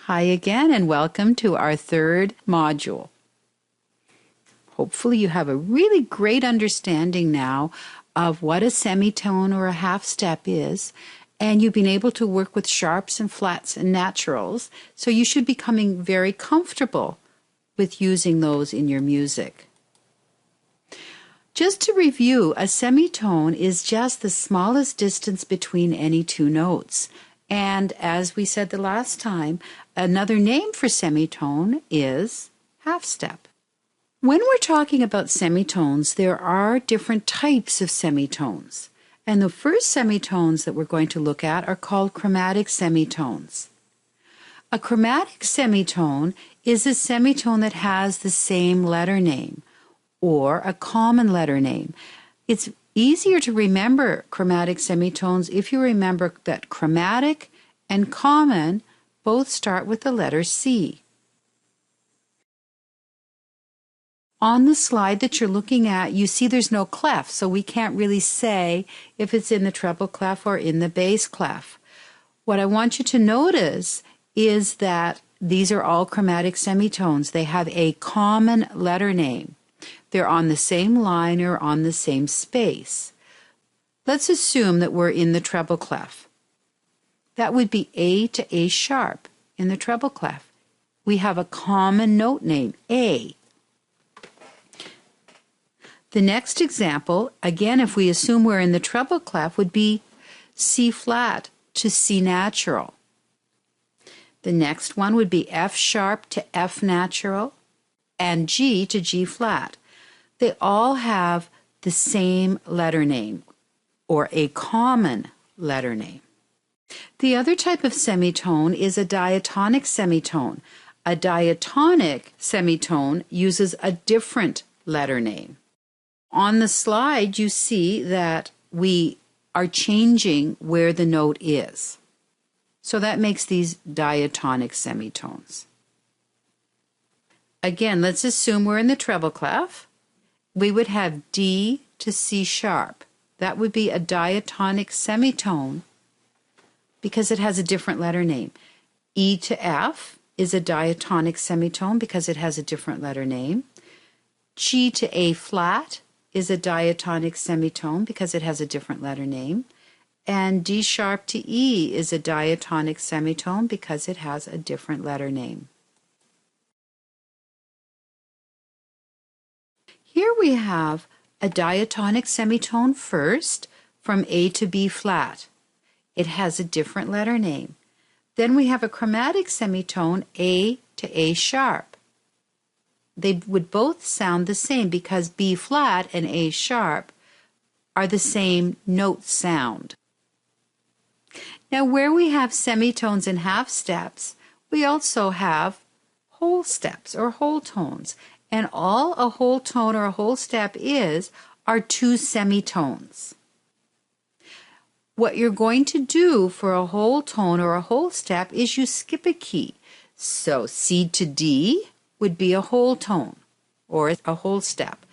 Hi again and welcome to our third module. Hopefully you have a really great understanding now of what a semitone or a half step is, and you've been able to work with sharps and flats and naturals, so you should be becoming very comfortable with using those in your music. Just to review, a semitone is just the smallest distance between any two notes. And as we said the last time, another name for semitone is half step. When we're talking about semitones, there are different types of semitones. And the first semitones that we're going to look at are called chromatic semitones. A chromatic semitone is a semitone that has the same letter name or a common letter name. It's easier to remember chromatic semitones if you remember that chromatic and common both start with the letter C. On the slide that you're looking at, you see there's no clef, so we can't really say if it's in the treble clef or in the bass clef. What I want you to notice is that these are all chromatic semitones. They have a common letter name. They're on the same line or on the same space. Let's assume that we're in the treble clef. That would be A to A sharp in the treble clef. We have a common note name, A. The next example, again, if we assume we're in the treble clef, would be C flat to C natural. The next one would be F sharp to F natural and G to G flat. They all have the same letter name or a common letter name. The other type of semitone is a diatonic semitone. A diatonic semitone uses a different letter name. On the slide, you see that we are changing where the note is. So that makes these diatonic semitones. Again, let's assume we're in the treble clef. We would have D to C sharp. That would be a diatonic semitone because it has a different letter name. E to F is a diatonic semitone because it has a different letter name. G to A flat is a diatonic semitone because it has a different letter name. And D sharp to E is a diatonic semitone because it has a different letter name. Here we have a diatonic semitone first from A to B flat. It has a different letter name. Then we have a chromatic semitone A to A sharp. They would both sound the same because B flat and A sharp are the same note sound. Now where we have semitones and half steps, we also have whole steps or whole tones. And all a whole tone or a whole step are two semitones. What you're going to do for a whole tone or a whole step is you skip a key. So C to D would be a whole tone or a whole step.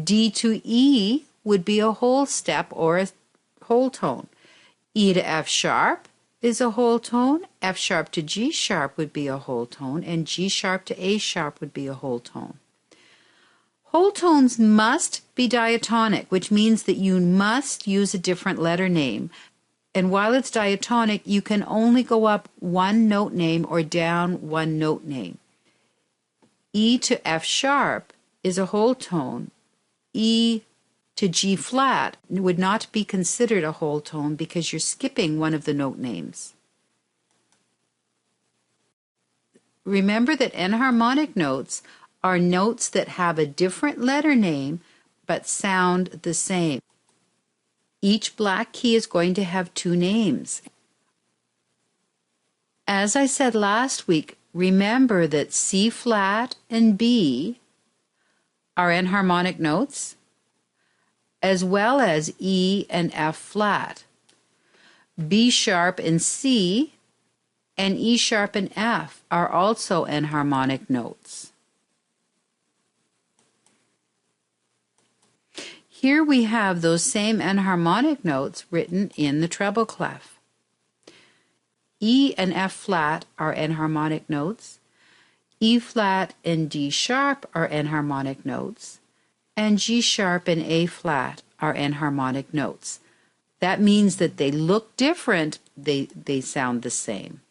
D to E would be a whole step or a whole tone. E to F sharp is a whole tone. F sharp to G sharp would be a whole tone. And G sharp to A sharp would be a whole tone. Whole tones must be diatonic, which means that you must use a different letter name. And while it's diatonic, you can only go up one note name or down one note name. E to F sharp is a whole tone. E to G flat would not be considered a whole tone because you're skipping one of the note names. Remember that enharmonic notes are notes that have a different letter name but sound the same. Each black key is going to have two names. As I said last week, remember that C flat and B are enharmonic notes, as well as E and F flat. B sharp and C and E sharp and F are also enharmonic notes. Here we have those same enharmonic notes written in the treble clef. E and F flat are enharmonic notes. E flat and D sharp are enharmonic notes. And G sharp and A flat are enharmonic notes. That means that they look different, they sound the same.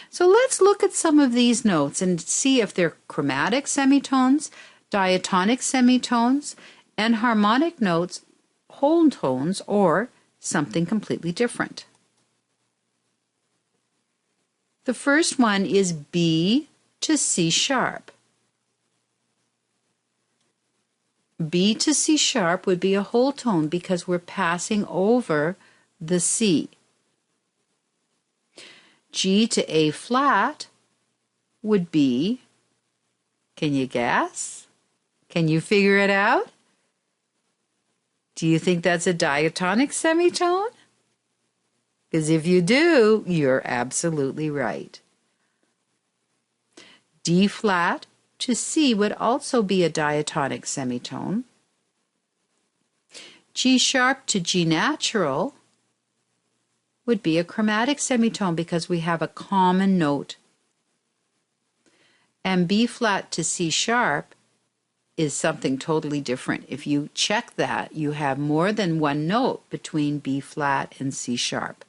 So let's look at some of these notes and see if they're chromatic semitones, diatonic semitones, enharmonic notes, whole tones, or something completely different. The first one is B to C sharp. B to C sharp would be a whole tone because we're passing over the C. G to A flat would be, can you guess? Can you figure it out? Do you think that's a diatonic semitone? Because if you do, you're absolutely right. D flat to C would also be a diatonic semitone. G sharp to G natural would be a chromatic semitone because we have a common note. And B flat to C sharp is something totally different. If you check that, you have more than one note between B flat and C sharp.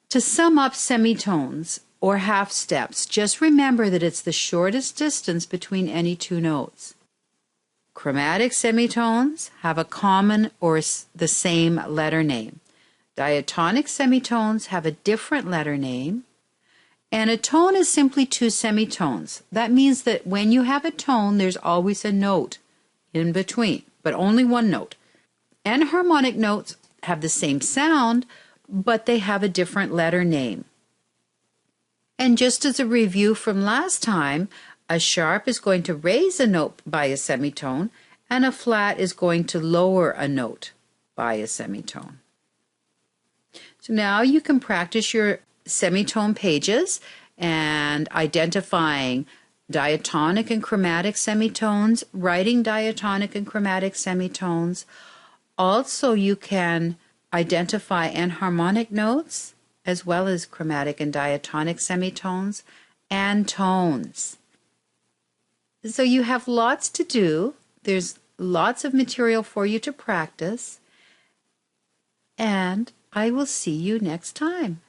To sum up semitones, or half steps, just remember that it's the shortest distance between any two notes. Chromatic semitones have a common or the same letter name. Diatonic semitones have a different letter name. And a tone is simply two semitones. That means that when you have a tone, there's always a note in between, but only one note. Enharmonic notes have the same sound, but they have a different letter name. And just as a review from last time, a sharp is going to raise a note by a semitone, and a flat is going to lower a note by a semitone. So now you can practice your semitone pages and identifying diatonic and chromatic semitones, writing diatonic and chromatic semitones. Also, you can identify enharmonic notes, as well as chromatic and diatonic semitones, and tones. So you have lots to do. There's lots of material for you to practice. And I will see you next time.